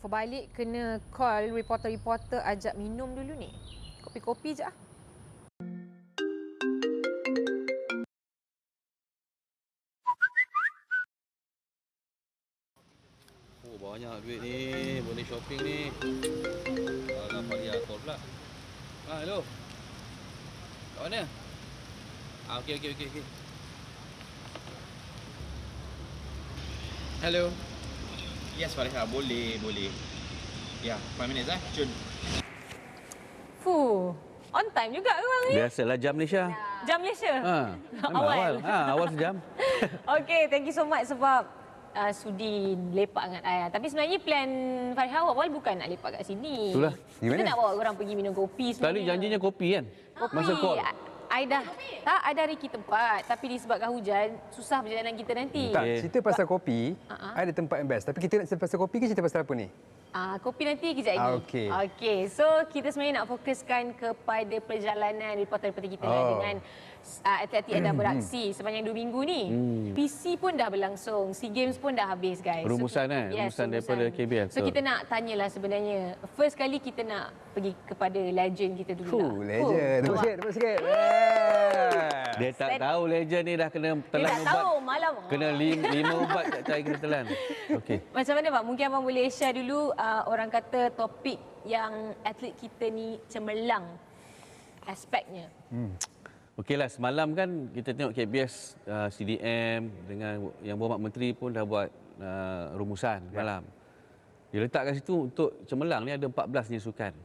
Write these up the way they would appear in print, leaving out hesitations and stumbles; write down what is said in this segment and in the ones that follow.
Before balik kena call reporter-reporter ajak minum dulu ni. Kopi-kopi je ah. Oh, banyak duit ni. Boleh shopping ni. Alah, Faria call pula. Hello. Kat mana? Okey. Hello. Yes, Faria. Boleh. Ya, 5 minutes Jun. Fuh, on time juga korang ni. Biasalah jam Malaysia. Jam Malaysia? Awal. Awal sejam. Okay, thank you so much sebab sudi lepak dengan I. Tapi sebenarnya plan Fariha awal bukan nak lepak kat sini. Itulah. Kita nak bawa orang pergi minum kopi sebenarnya. Tadi janjinya kopi kan? Kopi. Masa call. I dah reki tempat, tapi disebabkan hujan, susah perjalanan kita nanti. Tak, cerita pasal kopi, ada tempat yang best. Tapi kita nak cerita pasal kopi ke cerita pasal apa ni? Kopi nanti kejap lagi. Okey. So, kita sebenarnya nak fokuskan kepada perjalanan reporter-reporter kita dengan atlet-atlet yang dah beraksi sepanjang 2 minggu ni. PC pun dah berlangsung, SEA Games pun dah habis guys. Rumusan rumusan daripada KBL. So, kita nak tanyalah sebenarnya, first kali kita nak pergi kepada legend kita dulu lah. Legend. Tepuk sikit. Dia tak tahu legend ni dah kena telan ubat. Dia tak tahu malam. Kena 5 ubat tak cari kena telan. Okey. Macam mana Bang? Mungkin Abang boleh share dulu orang kata topik yang atlet kita ni cemerlang aspeknya. Okeylah, semalam kan kita tengok KBS CDM dengan yang berhormat menteri pun dah buat rumusan malam. Dia letak kat situ untuk cemerlang ni ada 14 jenis sukan.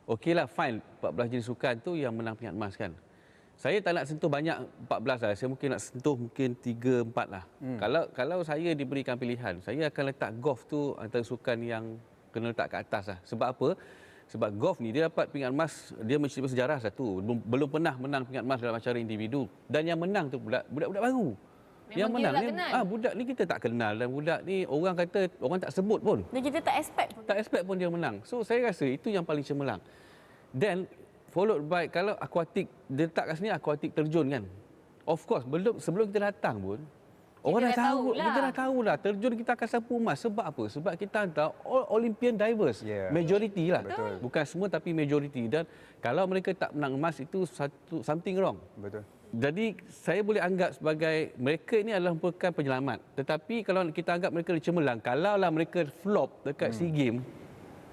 Okeylah, fine, 14 jenis sukan tu yang menang pingat emas kan. Saya tak nak sentuh banyak 14 lah. Saya mungkin nak sentuh mungkin 3-4 lah. Kalau saya diberikan pilihan, saya akan letak golf tu antara sukan yang kena letak kat atas lah. Sebab apa? Sebab golf ni dia dapat pingat emas, dia mencipta sejarah satu. Belum pernah menang pingat emas dalam acara individu. Dan yang menang tu pula budak-budak baru. Memang yang menang ni budak ni kita tak kenal dan budak ni orang kata orang tak sebut pun. Dan kita tak expect pun. Tak expect pun dia menang. So saya rasa itu yang paling cemerlang. Then followed by kalau akuatik, dia letak kat sini akuatik terjun kan. Of course, sebelum kita datang pun orang dah tahu, kita dah tahu lah terjun kita akan sapu emas. Sebab apa? Sebab kita hantar all Olympian divers. Majority lah. Betul. Bukan semua tapi majority. Dan kalau mereka tak menang emas itu something wrong. Betul. Jadi saya boleh anggap sebagai mereka ini adalah merupakan penyelamat. Tetapi kalau kita anggap mereka cemerlang, kalaulah mereka flop dekat SEA Games,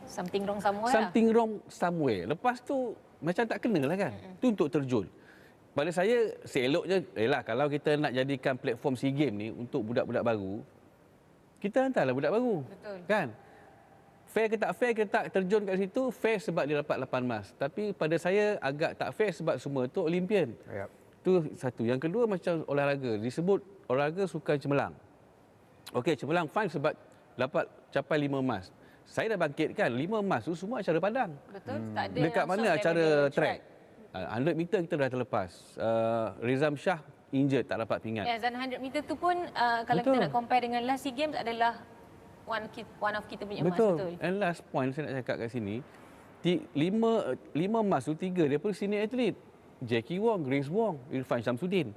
something wrong somewhere. Something wrong somewhere. Lepas tu macam tak kena lah kan. Itu untuk terjun. Pada saya, seeloknya, kalau kita nak jadikan platform SEA Games ni untuk budak-budak baru, kita hantarlah budak baru. Betul. Kan? Fair ke tak fair, kita tak terjun kat situ, fair sebab dia dapat 8 emas. Tapi pada saya, agak tak fair sebab semua tu Olympian. Itu satu. Yang kedua, macam olahraga. Disebut olahraga sukan cemerlang. Okey, cemerlang fine sebab dapat capai 5 emas. Saya dah bangkitkan 5 emas tu semua acara padang. Betul. Tak ada dekat mana acara track? 100 meter kita dah terlepas. Rizam Shah injured, tak dapat pingat. Yes, dan 100 meter tu pun kalau kita nak compare dengan last SEA Games adalah one of kita punya emas. Betul. And last point saya nak cakap kat sini, 5 emas tu 3 daripada senior atlet. Jackie Wong, Grace Wong, Irfan Syamsuddin.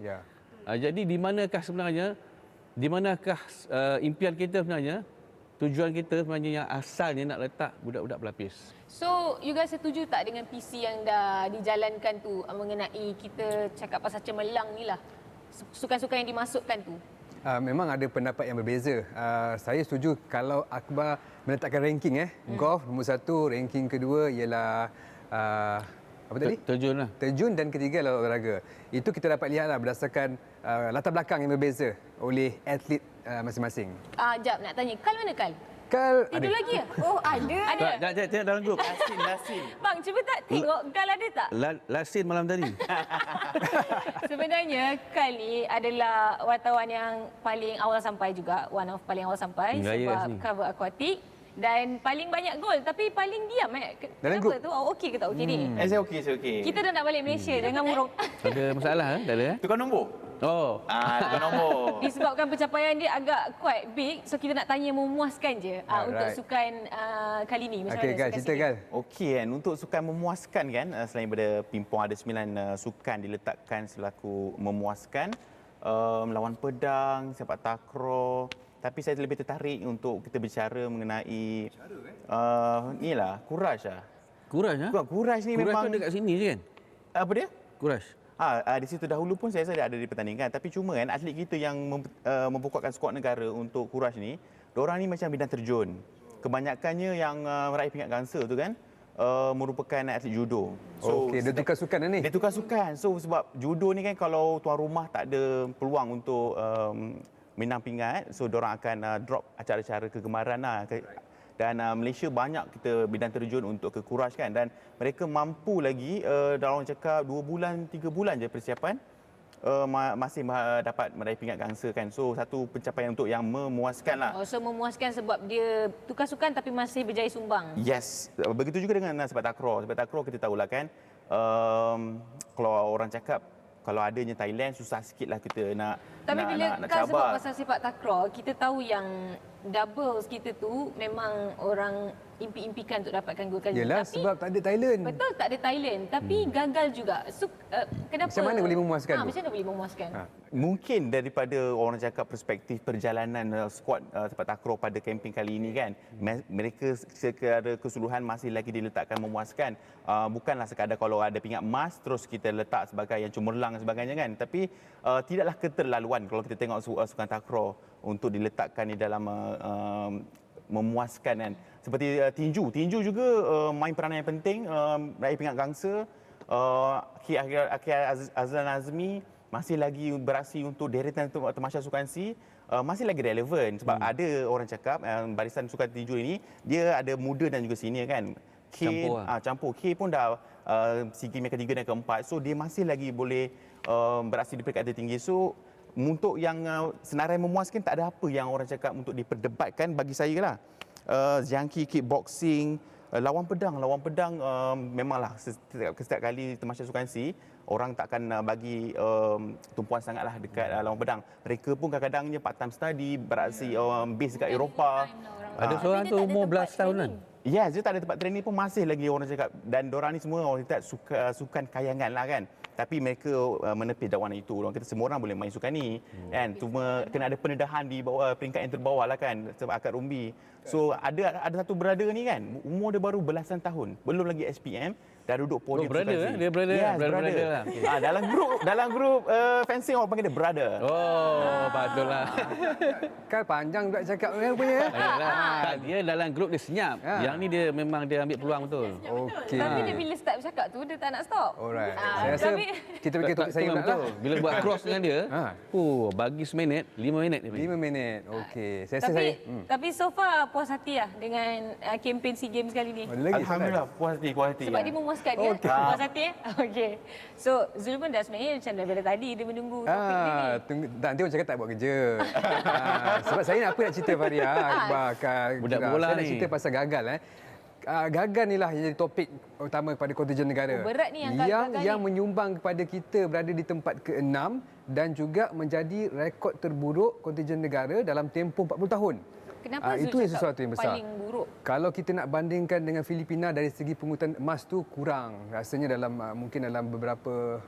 Jadi di manakah sebenarnya, di manakah impian kita sebenarnya, tujuan kita sebenarnya yang asalnya nak letak budak-budak pelapis. So, you guys setuju tak dengan PC yang dah dijalankan tu mengenai kita cakap pasal cemerlang ni lah? Sukan-sukan yang dimasukkan tu. Memang ada pendapat yang berbeza. Saya setuju kalau Akbar meletakkan ranking. Golf nombor 1, ranking kedua ialah apa tadi? Terjun lah. Terjun dan ketiga adalah olahraga. Itu kita dapat lihatlah berdasarkan latar belakang yang berbeza oleh atlet masing-masing. Jap, nak tanya. Kal mana Kal? Kal tidur ada. lagi ya? Oh, ada. Tengok dalam grup. Lasin. Bang, cuba tak tengok Kal ada tak? Lasin malam tadi. Sebenarnya Kal ni adalah wartawan yang paling awal sampai juga. One of paling awal sampai sebab cover akuatik. Dan paling banyak gol tapi paling diam. Dalam Kenapa tu? Okey ke tak okey ni? Saya okey. Kita dah nak balik Malaysia. Jangan murung. Ada masalah tak ada? Tukar nombor? Oh. Tukar nombor. Disebabkan pencapaian dia agak quite big. So kita nak tanya memuaskan je untuk sukan kali ni. Macam Okey, mana Kal, cerita Kal. Okey kan, untuk sukan memuaskan kan, selain daripada pingpong ada 9 sukan diletakkan selaku memuaskan. Melawan pedang, sepak takraw, Tapi saya lebih tertarik untuk kita bicara mengenai inilah Courage lah. Kurang ha? Courage ni Kurang memang tu dekat sini je kan? apa dia? Kurang. Di situ dahulu pun saya rasa ada di pertandingan, tapi cuma kan atlet kita yang memperkuatkan skuad negara untuk Courage ni, diorang ni macam bidang terjun. Kebanyakannya yang meraih pingat gangsa tu kan merupakan atlet judo. Okey, dia tukar sukan dah ni. Dia tukar sukan. So sebab judo ni kan kalau tuan rumah tak ada peluang untuk menang pingat, so diorang akan drop acara-acara kegemaran lah. Dan Malaysia banyak kita bidang terjun untuk ke Courage kan, dan mereka mampu lagi dalam cakap 2 bulan 3 bulan je persiapan masih dapat meraih pingat gangsa kan. So satu pencapaian untuk yang memuaskan lah. So memuaskan sebab dia tukar sukan tapi masih berjaya sumbang. Yes, begitu juga dengan sepak takraw. Sepak takraw kita tahulah kan, kalau orang cakap kalau adanya Thailand susah sikit lah kita nak Tapi nak, bila nak kau sebut cabar. pasal sepak takraw, kita tahu yang doubles kita tu memang orang impi-impikan untuk dapatkan gol kali. Yelah, Tapi sebab tak ada Thailand. betul tak ada Thailand, tapi gagal juga. So, kenapa? Macam mana boleh memuaskan tu? Macam mana boleh memuaskan? Mungkin daripada orang cakap perspektif perjalanan skuad sepak takraw pada kempen kali ini kan, mereka secara keseluruhan masih lagi diletakkan memuaskan. Bukanlah sekadar kalau ada pingat emas terus kita letak sebagai yang cemerlang dan sebagainya kan, tapi tidaklah keterlaluan kalau kita tengok sukan takraw untuk diletakkan di dalam memuaskan kan. Seperti tinju juga main peranan yang penting, meraih pingat gangsa. Azlan Azmi masih lagi beraksi untuk deretan Tamasya Sukan C, masih lagi relevan sebab ada orang cakap barisan sukan tinju ini dia ada muda dan juga senior kan. Campur. K pun dah SEA Games yang ketiga dan keempat, so dia masih lagi boleh beraksi di peringkat tertinggi. So untuk yang senarai memuaskan, tak ada apa yang orang cakap untuk diperdebatkan bagi saya lah. Jangki, kickboxing, lawan pedang memanglah setiap kali Tamasya Sukan C orang takkan bagi tumpuan sangatlah dekat lawan pedang. Mereka pun kadang-kadangnya part time study, beraksi base dekat Eropah. Ada seorang tu umur belas tahunan. Yes, dia tak ada tempat training pun masih lagi orang cakap. Dan diorang ni semua orang kata sukan kayangan lah kan. Tapi mereka menepis dakwanan itu. Orang kata semua orang boleh main sukan ni kan. Cuma kena ada pendedahan di bawah peringkat yang terbawah lah kan, sebab akad rumbi. So ada satu brother ni kan, umur dia baru belasan tahun, belum lagi SPM, dah duduk podium brother sukan C. dia brother. Yes, brother lah. Okay. Dalam grup fencing orang panggil dia brother. Oh, betul lah. Kan panjang pula cakap kan punya. Yalah, dia dalam grup dia senyap. Yang ni dia memang dia ambil peluang betul. Okey. Tapi dia bila start bercakap tu dia tak nak stop. Alright. Saya rasa kita bagi topik saya pula lah. Bila buat cross dengan dia, bagi seminit, 5 minit dia bagi. 5 minit. Okey. Saya rasa saya. Tapi so far puas hati lah dengan kempen SEA Games kali ni. Lagi Alhamdulillah, puas hati. Sebab dia memuaskan ya. Puas hati Okey. So Zul pun dah sebenarnya macam daripada tadi dia menunggu topik dia ni. Nanti orang cakap tak buat kerja. Sebab saya nak apa nak cerita Faria. Budak bola saya nak ni. cerita pasal gagal. Gagal ni lah yang jadi topik utama kepada kontingen negara. Berat ni yang gagal yang ni. menyumbang kepada kita berada di tempat ke-6 dan juga menjadi rekod terburuk kontingen negara dalam tempoh 40 tahun. Kenapa Zul itu yang cakap sesuatu yang besar. paling buruk? Kalau kita nak bandingkan dengan Filipina dari segi pungutan emas tu kurang. Rasanya dalam mungkin dalam beberapa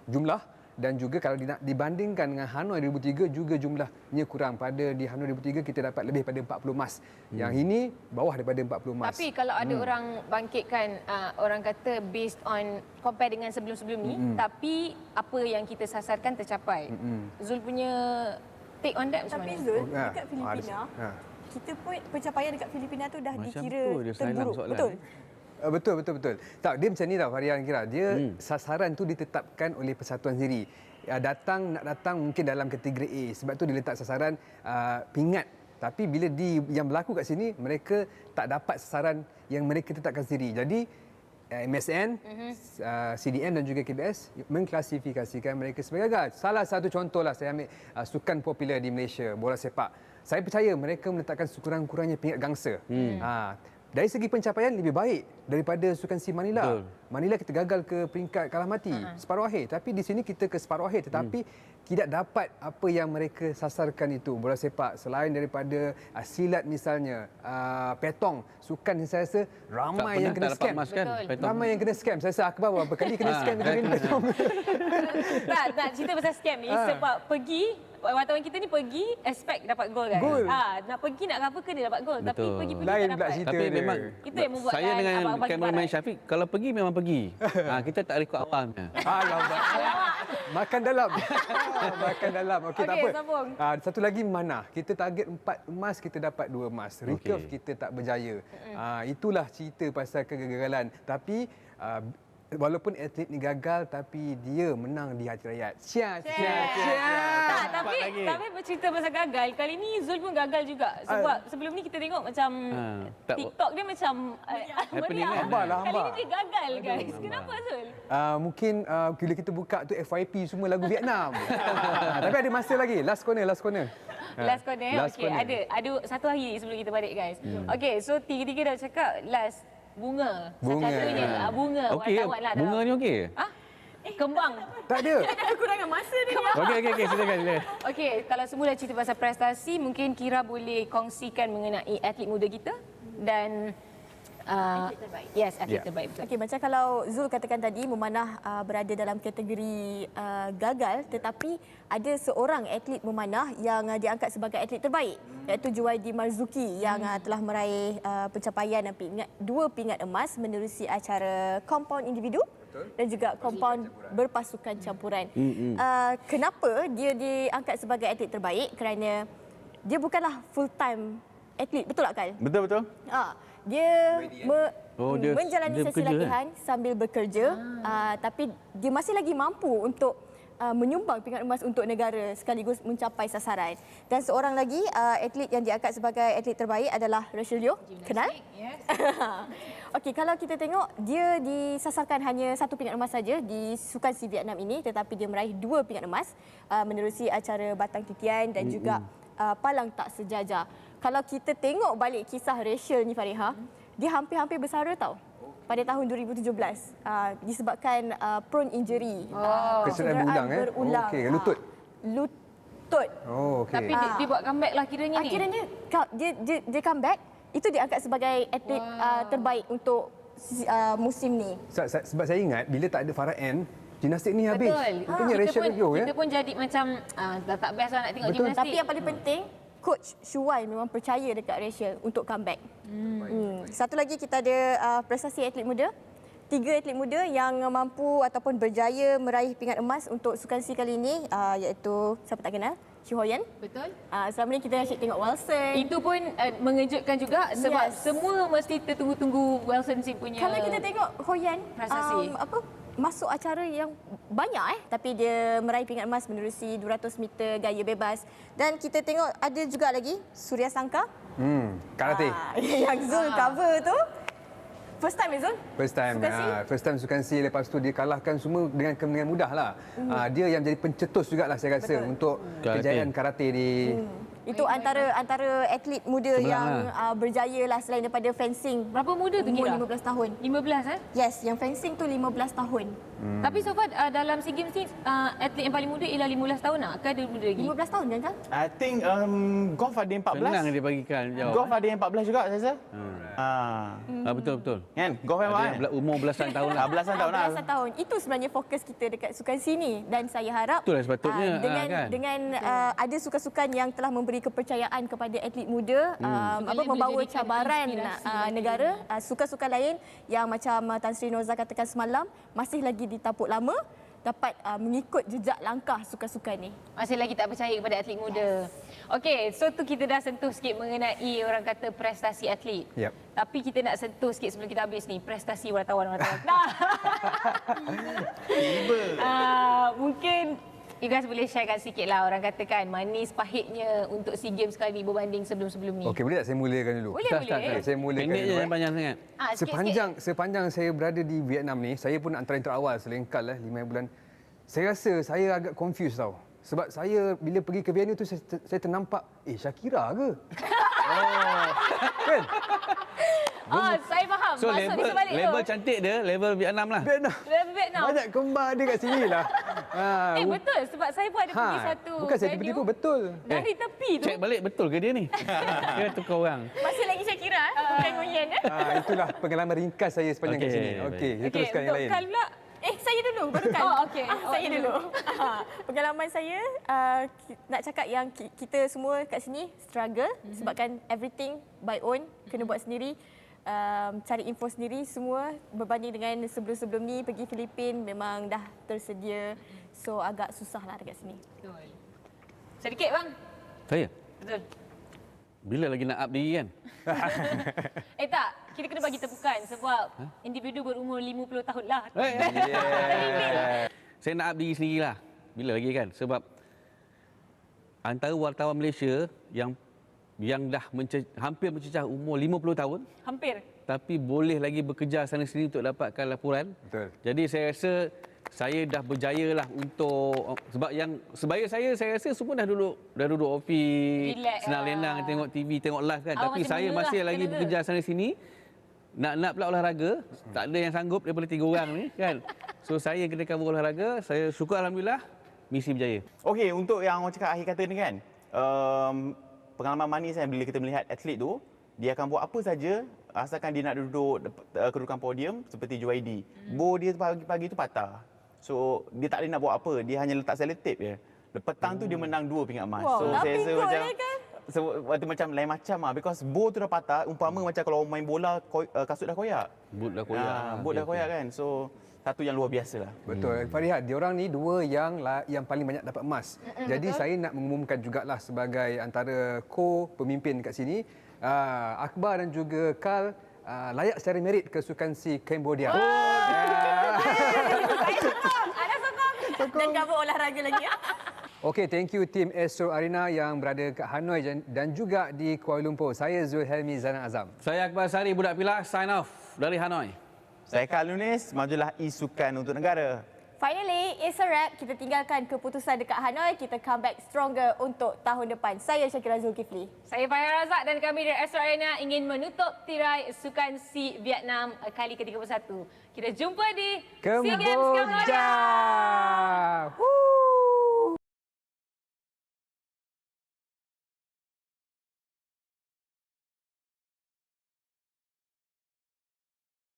jumlah, dan juga kalau dibandingkan dengan Hanoi 2003 juga jumlahnya kurang. Pada di Hanoi 2003 kita dapat lebih pada 40 emas. Yang ini bawah daripada 40 emas. Tapi kalau ada orang bangkitkan orang kata based on compare dengan sebelum-sebelum ni, tapi apa yang kita sasarkan tercapai. Zul punya take on that macam Tapi mana? Zul, dekat Filipina, kita pun pencapaian dekat Filipina tu dah Macam dikira tu dia salah terburuk. soalan. Betul? Betul. Tak, dia macam ni tau Farian kira. Dia sasaran tu ditetapkan oleh persatuan sendiri. Nak datang mungkin dalam kategori A. Sebab tu dia letak sasaran pingat. Tapi bila yang berlaku kat sini, mereka tak dapat sasaran yang mereka tetapkan sendiri. Jadi MSN, CDM dan juga KBS mengklasifikasikan mereka sebagai gagal. Salah satu contohlah saya ambil sukan popular di Malaysia, bola sepak. Saya percaya mereka meletakkan sekurang-kurangnya pingat gangsa. Dari segi pencapaian lebih baik daripada sukan C Manila. Manila kita gagal ke peringkat kalah mati, separuh akhir. Tapi di sini kita ke separuh akhir tetapi tidak dapat apa yang mereka sasarkan itu. Bola sepak selain daripada silat misalnya, petong, sukan yang saya rasa ramai yang kena scam. Mas, kan? Betul. Ramai yang kena scam. Saya rasa Akbar berapa kali kena scam dengan main petong. Tak cerita pasal scam ni sebab pergi wartawan kita ni pergi expect dapat gol kan. Gol. Nak pergi nak apa kena dapat gol tapi Betul. pergi Lain tak pula dapat. cerita Tapi dia. memang Itu yang membuatkan saya dengan abang-abang kameraman kibaran. Syafiq, kalau pergi memang pergi. Kita tak rekod awamnya. Alamak. Makan dalam. Makan dalam. Okey, tak Okey, apa. sambung. Satu lagi manah. Kita target 4 emas, kita dapat 2 emas. Recurve kita tak berjaya. Itulah cerita pasal kegagalan. Tapi walaupun atlet ni gagal tapi dia menang di hati rakyat. Tapi bercerita pasal gagal, kali ni Zul pun gagal juga. Sebab sebelum ni kita tengok macam TikTok dia macam Happening meriah. kan? Hambar lah, Kali hambar. ni dia gagal guys. Kenapa Zul? Mungkin bila kita buka tu FYP semua lagu Vietnam. Tapi ada masa lagi. Last corner. Last corner. Last Okey, corner. ada satu hari sebelum kita balik guys. Okey, so tiga-tiga dah cakap last bunga. Bunga. Satu-satunya bunga. Okey, wartawan lah bunga dalam- ni okey? Kembang. Tak ada. Ada kekurangan masa dia. Okey, silakan. Okey, kalau semua dah cerita pasal prestasi, mungkin Kira boleh kongsikan mengenai atlet muda kita dan atlet terbaik. Betul. Okey, macam kalau Zul katakan tadi, memanah berada dalam kategori gagal, tetapi ada seorang atlet memanah yang diangkat sebagai atlet terbaik, iaitu Juwaidi Marzuki yang telah meraih pencapaian 2 pingat emas menerusi acara kompaun individu dan juga kompaun berpasukan campuran. Kenapa dia diangkat sebagai atlet terbaik? Kerana dia bukanlah full time atlet, betul tak Kal? Betul. Dia dia menjalani sesi bekerja, latihan sambil bekerja, tapi dia masih lagi mampu untuk menyumbang pingat emas untuk negara sekaligus mencapai sasaran. Dan seorang lagi atlet yang diangkat sebagai atlet terbaik adalah Rachel Yeoh. Kenal? Yes. Okey, kalau kita tengok, dia disasarkan hanya 1 pingat emas saja di Sukan Si Vietnam ini, tetapi dia meraih 2 pingat emas menerusi acara Batang Titian dan juga Palang Tak Sejajar. Kalau kita tengok balik kisah Rachel ni Fariha, dia hampir-hampir bersara tau pada tahun 2017 disebabkan prone injury. Kecederaan berulang, Okey, lutut. Lutut. Okey. Tapi dia buat comeback lah kiranya ni. Akhirnya dia comeback, itu diangkat sebagai atlet terbaik untuk musim ni. Sebab saya ingat bila tak ada Farah Ann, gimnastik ni habis. Betul. Rupanya Rachel Yeoh Kita pun jadi macam dah tak best lah nak tengok Betul. gimnastik. Tapi yang paling penting, Coach Shuai memang percaya dekat Rachel untuk comeback. Satu lagi kita ada prestasi atlet muda. 3 atlet muda yang mampu ataupun berjaya meraih pingat emas untuk Sukan Si kali ini, iaitu siapa tak kenal? Chi Ho Yan. Betul. Selama ni kita asyik tengok Wilson. Itu pun mengejutkan juga sebab Yes. semua mesti tertunggu-tunggu Wilson si punya. Kalau kita tengok Ho Yan, prestasi. masuk acara yang banyak tapi dia meraih pingat emas menerusi 200 meter gaya bebas. Dan kita tengok ada juga lagi Surya Sangka. Karate. Yang Zul cover tu. First time Zul? First time. Sukan Si? First time Sukan Si, lepas tu dia kalahkan semua dengan mudah lah. Dia yang jadi pencetus jugalah saya rasa untuk Karate. kejayaan karate di Itu antara atlet muda Sebelah yang berjaya lah selain daripada fencing. Berapa muda tu Umur Kira? 15 tahun. 15 Yes, yang fencing tu 15 tahun. Tapi so far dalam SEA Games ni atlet yang paling muda ialah 15 tahun tak? Ke ada muda lagi? 15 tahun kan? I think golf ada yang 14. Senang dia bagikan jawab. Golf ada yang 14 juga saya rasa. Betul. Kan? Golf yang Ada mana? yang umur belasan tahun lah. Belasan tahun lah. Belasan tahun. Itu sebenarnya fokus kita dekat sukan sini dan saya harap Itulah sepatutnya, kan? dengan ada sukan-sukan yang telah memberi kepercayaan kepada atlet muda Boleh membawa menjadikan cabaran inspirasi negara, sukan-sukan lain yang macam Tan Sri Noza katakan semalam masih lagi ditapuk lama dapat mengikut jejak langkah sukan-sukan ni. Masih lagi tak percaya kepada atlet muda. Okey, so tu kita dah sentuh sikit mengenai orang kata prestasi atlet. Yep. Tapi kita nak sentuh sikit sebelum kita habis ni, prestasi wartawan. Mungkin you guys boleh sharekan sikit lah orang katakan manis pahitnya untuk SEA Games kali berbanding sebelum-sebelum ni. Okey, boleh tak saya mulakan dulu? Boleh, Start, boleh. start. Okey, saya mulakan Pendek je dulu. yang panjang sangat. Sepanjang saya berada di Vietnam ni, saya pun antara yang terawal selengkal 5 bulan. Saya rasa saya agak confused tau. Sebab saya bila pergi ke venue tu saya ternampak, Shakira ke? Kan? Oh, saya faham. So Maksud di sebalik level tu. cantik dia, level Vietnam lah. Vietnam. Level Vietnam. Banyak kembar dia kat sini lah. Betul. Sebab saya pun ada pergi satu Bukan saya venue tipu-tipu, betul. dari tepi tu. Cek balik betul ke dia ni? Dia tukar orang. Masih lagi Syakira, bukan Ngoyen. Itulah pengalaman ringkas saya sepanjang kat Okey, sini. baik. Okey, kita teruskan yang untuk lain. Kal pula. Saya dulu, baru kan? Oh, okey. Saya dulu. Pengalaman saya, nak cakap yang kita semua kat sini struggle sebabkan everything by own, kena buat sendiri. Cari info sendiri semua berbanding dengan sebelum-sebelum ni pergi Filipin memang dah tersedia. So agak susah lah dekat sini. Betul. Sedikit bang. Saya? Betul. Bila lagi nak up diri kan? Tak, kita kena bagi tepukan sebab individu berumur 50 tahun lah. Saya nak up diri sendirilah. Bila lagi kan? Sebab antara wartawan Malaysia yang dah hampir mencecah umur 50 tahun Hampir. tapi boleh lagi bekerja sana sini untuk dapatkan laporan. Betul. Jadi saya rasa saya dah berjaya lah untuk sebab yang sebaya saya rasa semua dah duduk office, Relax senang lah. lenang tengok TV, tengok live kan. Awak Tapi macam saya mula masih lah, lagi kena bekerja sana sini. Nak pula olahraga, tak ada yang sanggup daripada 3 orang ni kan. So saya kena cover olahraga, saya syukur alhamdulillah misi berjaya. Okey, untuk yang orang cakap akhir kata ni kan, pengalaman manis kan bila kita melihat atlet tu, dia akan buat apa saja asalkan dia nak duduk kedudukan podium seperti JYD. Bow dia pagi-pagi tu patah. So dia tak boleh nak buat apa, dia hanya letak selotip je. Petang tu dia menang 2 pingat emas. Wow, So dah saya rasa pinggul macam ni kan? waktu macam lain macam lah because bow tu dah patah, umpama macam kalau main bola kasut dah koyak. Boot dah koyak. Boot dah koyak kan. So satu yang luar biasa lah. Betul. Farihat, diorang ni dua yang paling banyak dapat emas. Jadi saya nak mengumumkan jugalah sebagai antara co-pemimpin kat sini, Akbar dan juga Kal layak secara merit ke Sukan Si Cambodia. Ada sokong. Dan cover olahraga lagi ya. Okey, thank you tim Astro Arena yang berada kat Hanoi dan juga di Kuala Lumpur. Saya Zulhelmi Zainal Azam. Saya Akbar Sari Budak Pilah, sign off dari Hanoi. Saya Kal Lunis, majulah isukan untuk negara. Finally, it's a wrap. Kita tinggalkan keputusan dekat Hanoi. Kita come back stronger untuk tahun depan. Saya Syakira Zulkifli. Saya Fahira Razak dan kami dari Astro Arena ingin menutup tirai Sukan Si Vietnam kali ke-31. Kita jumpa di SEA Games Kemboja! Kamboja.